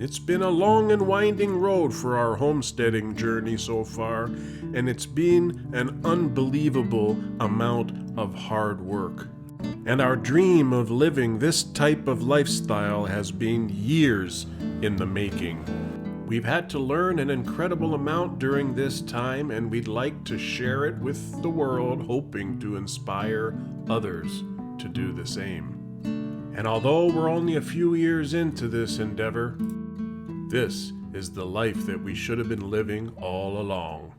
It's been a long and winding road for our homesteading journey so far, and it's been an unbelievable amount of hard work. And our dream of living this type of lifestyle has been years in the making. We've had to learn an incredible amount during this time, and we'd like to share it with the world, hoping to inspire others to do the same. And although we're only a few years into this endeavor, this is the life that we should have been living all along.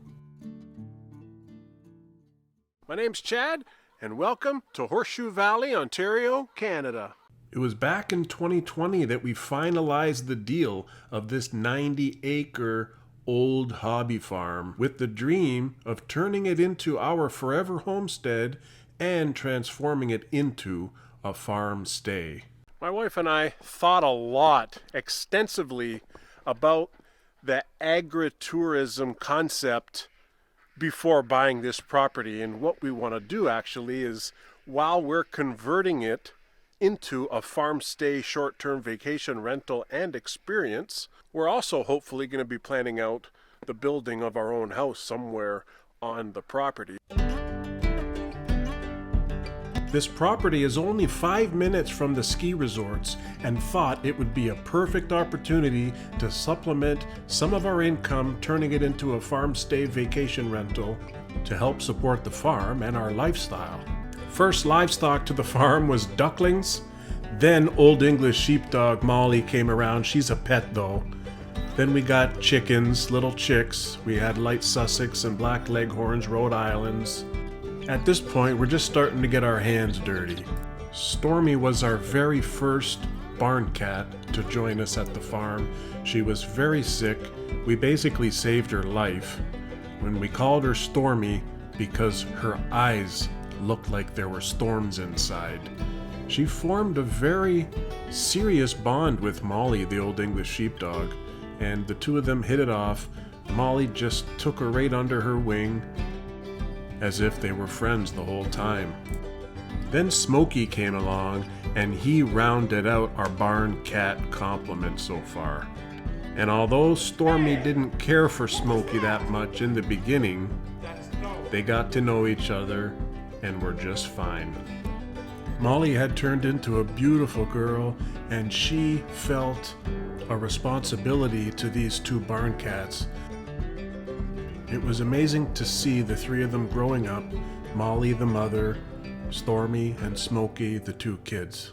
My name's Chad, and welcome to Horseshoe Valley, Ontario, Canada. It was back in 2020 that we finalized the deal of this 90-acre old hobby farm with the dream of turning it into our forever homestead and transforming it into a farm stay. My wife and I thought a lot, extensively, about the agritourism concept before buying this property. And what we want to do actually is, while we're converting it into a farm stay, short-term vacation rental and experience, we're also hopefully going to be planning out the building of our own house somewhere on the property. This property is only 5 minutes from the ski resorts, and thought it would be a perfect opportunity to supplement some of our income, turning it into a farm stay vacation rental to help support the farm and our lifestyle. First livestock to the farm was ducklings, then Old English sheepdog Molly came around. She's a pet though. Then we got chickens, little chicks. We had light Sussex and black Leghorns, Rhode Islands. At this point, we're just starting to get our hands dirty. Stormy was our very first barn cat to join us at the farm. She was very sick. We basically saved her life when we called her Stormy because her eyes looked like there were storms inside. She formed a very serious bond with Molly, the Old English sheepdog, and the two of them hit it off. Molly just took her right under her wing, as if they were friends the whole time. Then Smokey came along, and he rounded out our barn cat complement so far. And although Stormy didn't care for Smokey that much in the beginning, they got to know each other and were just fine. Molly had turned into a beautiful girl, and she felt a responsibility to these two barn cats. It was amazing to see the three of them growing up, Molly the mother, Stormy and Smokey the two kids.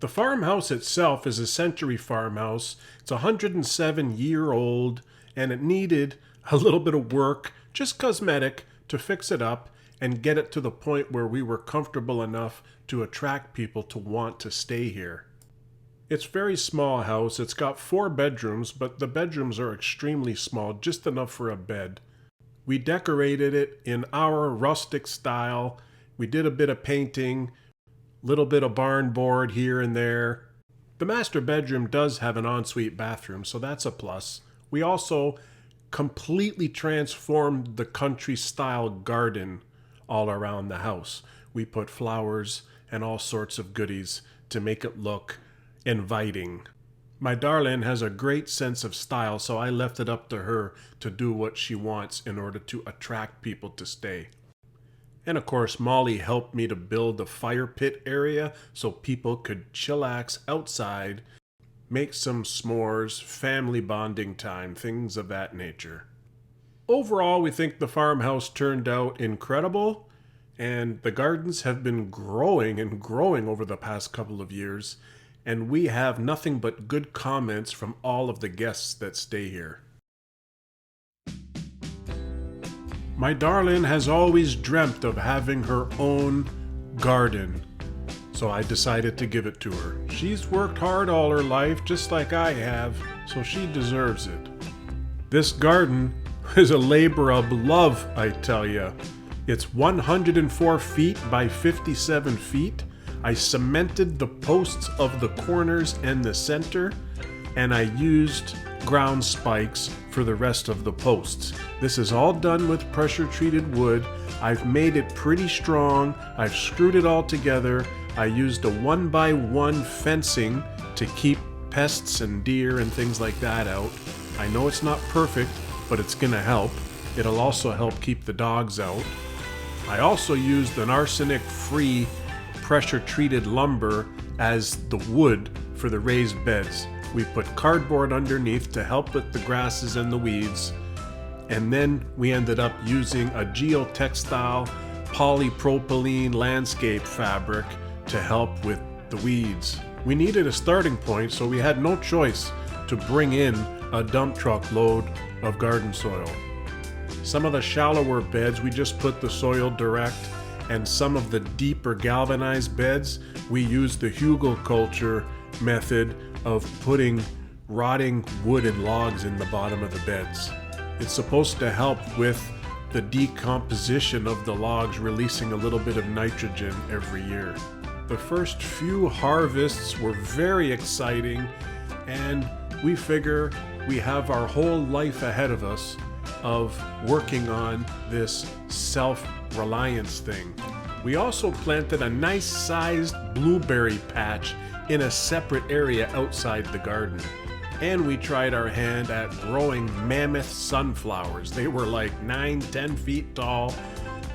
The farmhouse itself is a century farmhouse. It's 107-year-old, and it needed a little bit of work, just cosmetic, to fix it up and get it to the point where we were comfortable enough to attract people to want to stay here. It's a very small house. It's got 4 bedrooms, but the bedrooms are extremely small, just enough for a bed. We decorated it in our rustic style. We did a bit of painting, little bit of barn board here and there. The master bedroom does have an ensuite bathroom, so that's a plus. We also completely transformed the country-style garden all around the house. We put flowers and all sorts of goodies to make it look inviting. My darling has a great sense of style, so I left it up to her to do what she wants in order to attract people to stay. And of course, Molly helped me to build a fire pit area so people could chillax outside, make some s'mores, family bonding time, things of that nature. Overall, we think the farmhouse turned out incredible, and the gardens have been growing and growing over the past couple of years, and we have nothing but good comments from all of the guests that stay here. My darling has always dreamt of having her own garden, so I decided to give it to her. She's worked hard all her life, just like I have, so she deserves it. This garden is a labor of love, I tell ya. It's 104 feet by 57 feet. I cemented the posts of the corners and the center, and I used ground spikes for the rest of the posts. This is all done with pressure treated wood. I've made it pretty strong. I've screwed it all together. I used a 1x1 fencing to keep pests and deer and things like that out. I know it's not perfect, but it's gonna help. It'll also help keep the dogs out. I also used an arsenic-free pressure-treated lumber as the wood for the raised beds. We put cardboard underneath to help with the grasses and the weeds. And then we ended up using a geotextile polypropylene landscape fabric to help with the weeds. We needed a starting point, so we had no choice to bring in a dump truck load of garden soil. Some of the shallower beds we just put the soil direct, and some of the deeper galvanized beds we used the hugelkultur method of putting rotting wood and logs in the bottom of the beds. It's supposed to help with the decomposition of the logs, releasing a little bit of nitrogen every year. The first few harvests were very exciting, and we figure we have our whole life ahead of us of working on this self-reliance thing. We also planted a nice sized blueberry patch in a separate area outside the garden. And we tried our hand at growing mammoth sunflowers. They were like 9-10 feet tall,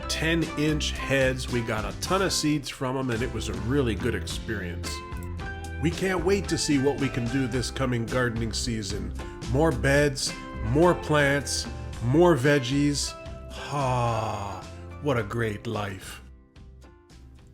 10-inch heads. We got a ton of seeds from them, and it was a really good experience. We can't wait to see what we can do this coming gardening season. More beds, more plants, more veggies. Ah, what a great life.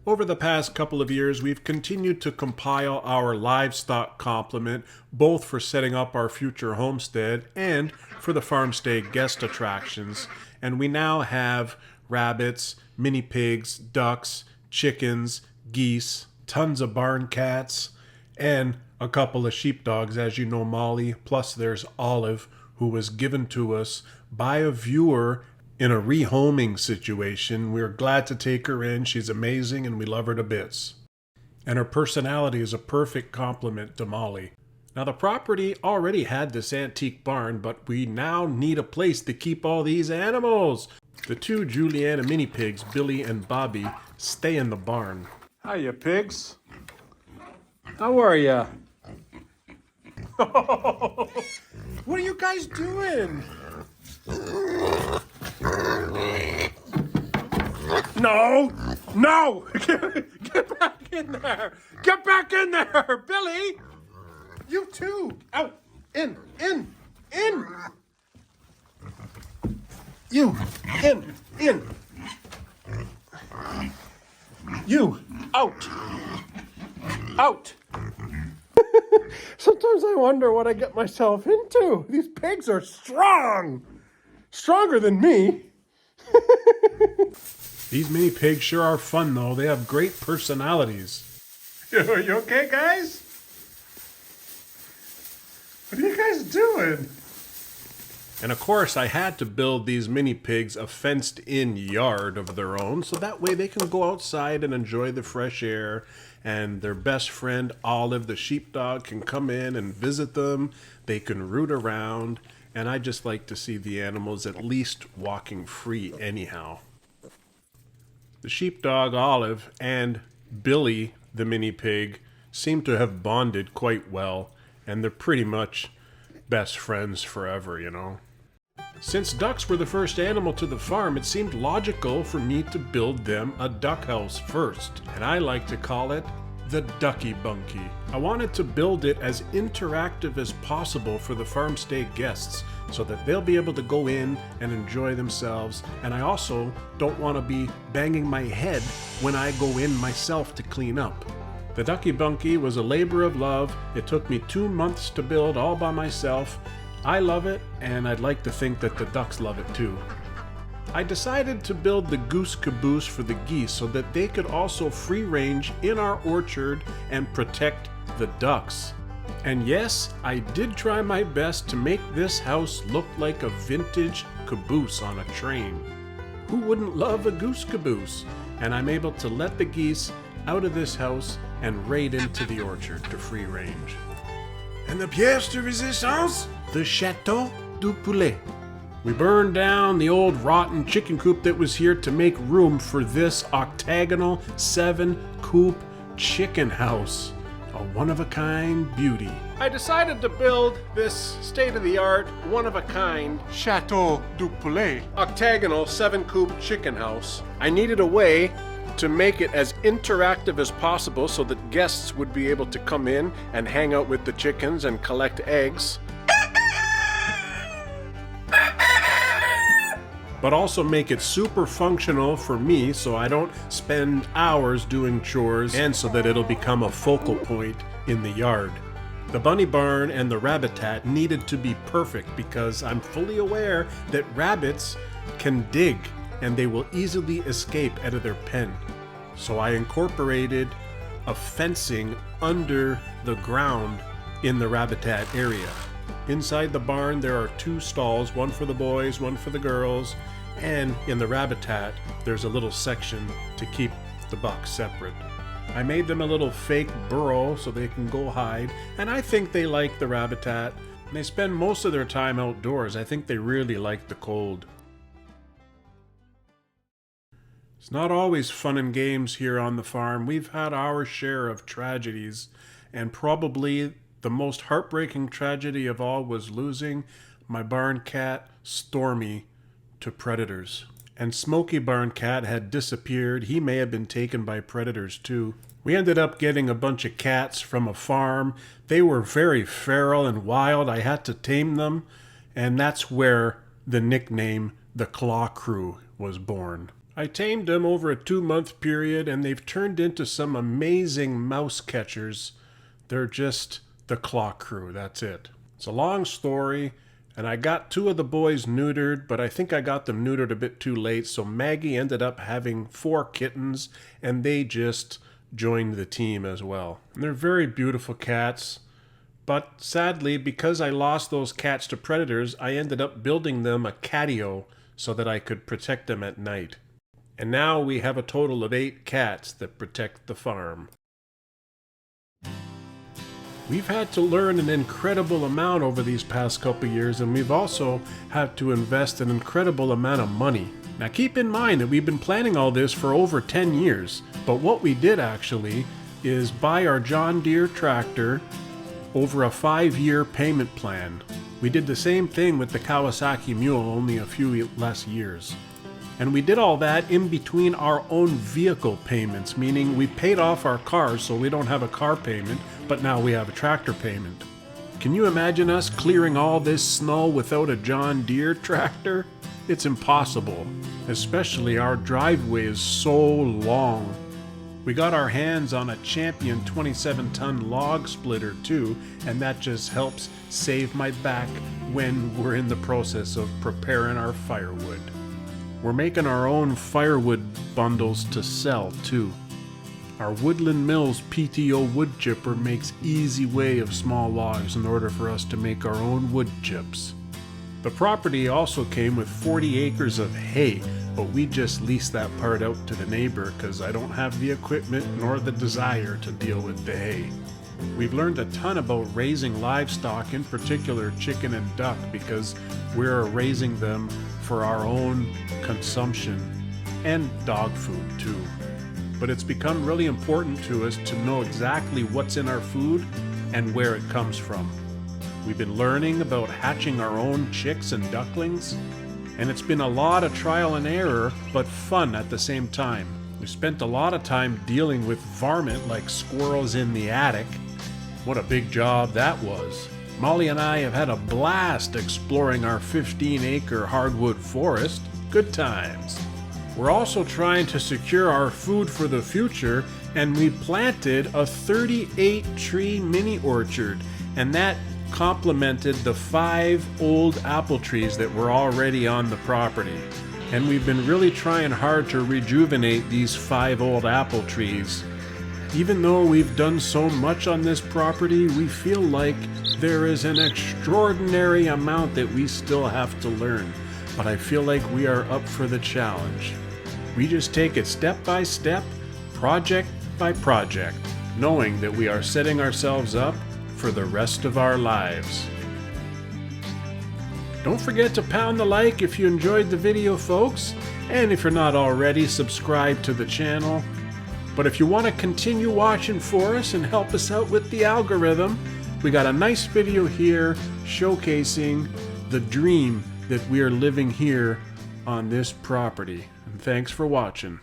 Over the past couple of years, we've continued to compile our livestock complement, both for setting up our future homestead and for the farm stay guest attractions. And we now have rabbits, mini pigs, ducks, chickens, geese, tons of barn cats, and a couple of sheepdogs, as you know, Molly. Plus there's Olive, who was given to us by a viewer in a rehoming situation. We're glad to take her in. She's amazing and we love her to bits. And her personality is a perfect complement to Molly. Now the property already had this antique barn, but we now need a place to keep all these animals. The two Juliana mini pigs, Billy and Bobby, stay in the barn. Hiya, pigs. How are ya? What are you guys doing? No! No! Get back in there! Get back in there! Billy! You too! Out! In! You! In! You! Out! Out! Sometimes I wonder what I get myself into. These pigs are strong! Stronger than me. These mini pigs sure are fun, though. They have great personalities. Are you okay, guys? What are you guys doing? And of course, I had to build these mini pigs a fenced-in yard of their own, so that way they can go outside and enjoy the fresh air, and their best friend, Olive, the sheepdog, can come in and visit them. They can root around, and I just like to see the animals at least walking free anyhow. The sheepdog, Olive, and Billy, the mini pig, seem to have bonded quite well, and they're pretty much best friends forever, you know. Since ducks were the first animal to the farm, it seemed logical for me to build them a duck house first, and I like to call it the Ducky Bunkie. I wanted to build it as interactive as possible for the farm stay guests, so that they'll be able to go in and enjoy themselves, and I also don't want to be banging my head when I go in myself to clean up. The Ducky Bunkie was a labor of love. It took me 2 months to build all by myself. I love it, and I'd like to think that the ducks love it too. I decided to build the goose caboose for the geese so that they could also free range in our orchard and protect the ducks. And yes, I did try my best to make this house look like a vintage caboose on a train. Who wouldn't love a goose caboose? And I'm able to let the geese out of this house and raid into the orchard to free range. And the pièce de résistance? The Château du Poulet. We burned down the old rotten chicken coop that was here to make room for this octagonal 7-coop chicken house, a one-of-a-kind beauty. I decided to build this state-of-the-art, one-of-a-kind Chateau du Poulet. octagonal 7-coop chicken house. I needed a way to make it as interactive as possible so that guests would be able to come in and hang out with the chickens and collect eggs. But also make it super functional for me so I don't spend hours doing chores, and so that it'll become a focal point in the yard. The bunny barn and the rabbitat needed to be perfect because I'm fully aware that rabbits can dig and they will easily escape out of their pen. So I incorporated a fencing under the ground in the rabbitat area. Inside the barn there are 2 stalls, one for the boys, one for the girls, and in the rabbitat there's a little section to keep the bucks separate. I made them a little fake burrow so they can go hide, and I think they like the rabbitat. They spend most of their time outdoors. I think they really like the cold. It's not always fun and games here on the farm. We've had our share of tragedies, and probably the most heartbreaking tragedy of all was losing my barn cat, Stormy, to predators. And Smokey Barn Cat had disappeared. He may have been taken by predators too. We ended up getting a bunch of cats from a farm. They were very feral and wild. I had to tame them, and that's where the nickname the Claw Crew was born. I tamed them over a 2-month period, and they've turned into some amazing mouse catchers. They're just the Claw Crew, that's it. It's a long story, and I got 2 of the boys neutered, but I think I got them neutered a bit too late, so Maggie ended up having 4 kittens, and they just joined the team as well. And they're very beautiful cats, but sadly, because I lost those cats to predators, I ended up building them a catio so that I could protect them at night. And now we have a total of 8 cats that protect the farm. We've had to learn an incredible amount over these past couple years, and we've also had to invest an incredible amount of money. Now keep in mind that we've been planning all this for over 10 years, but what we did actually is buy our John Deere tractor over a 5-year payment plan. We did the same thing with the Kawasaki Mule, only a few less years. And we did all that in between our own vehicle payments, meaning we paid off our cars so we don't have a car payment, but now we have a tractor payment. Can you imagine us clearing all this snow without a John Deere tractor? It's impossible, especially our driveway is so long. We got our hands on a Champion 27-ton log splitter too, and that just helps save my back when we're in the process of preparing our firewood. We're making our own firewood bundles to sell too. Our Woodland Mills PTO wood chipper makes easy way of small logs in order for us to make our own wood chips. The property also came with 40 acres of hay, but we just leased that part out to the neighbor because I don't have the equipment nor the desire to deal with the hay. We've learned a ton about raising livestock, in particular chicken and duck, because we're raising them for our own consumption, and dog food too. But it's become really important to us to know exactly what's in our food and where it comes from. We've been learning about hatching our own chicks and ducklings, and it's been a lot of trial and error, but fun at the same time. We spent a lot of time dealing with varmint like squirrels in the attic. What a big job that was. Molly and I have had a blast exploring our 15-acre hardwood forest. Good times. We're also trying to secure our food for the future, and we planted a 38-tree mini orchard, and that complemented the 5 old apple trees that were already on the property. And we've been really trying hard to rejuvenate these 5 old apple trees. Even though we've done so much on this property, we feel like there is an extraordinary amount that we still have to learn. But I feel like we are up for the challenge. We just take it step by step, project by project, knowing that we are setting ourselves up for the rest of our lives. Don't forget to pound the like if you enjoyed the video, folks. And if you're not already, subscribe to the channel. But if you want to continue watching for us and help us out with the algorithm, we got a nice video here showcasing the dream that we are living here on this property. And thanks for watching.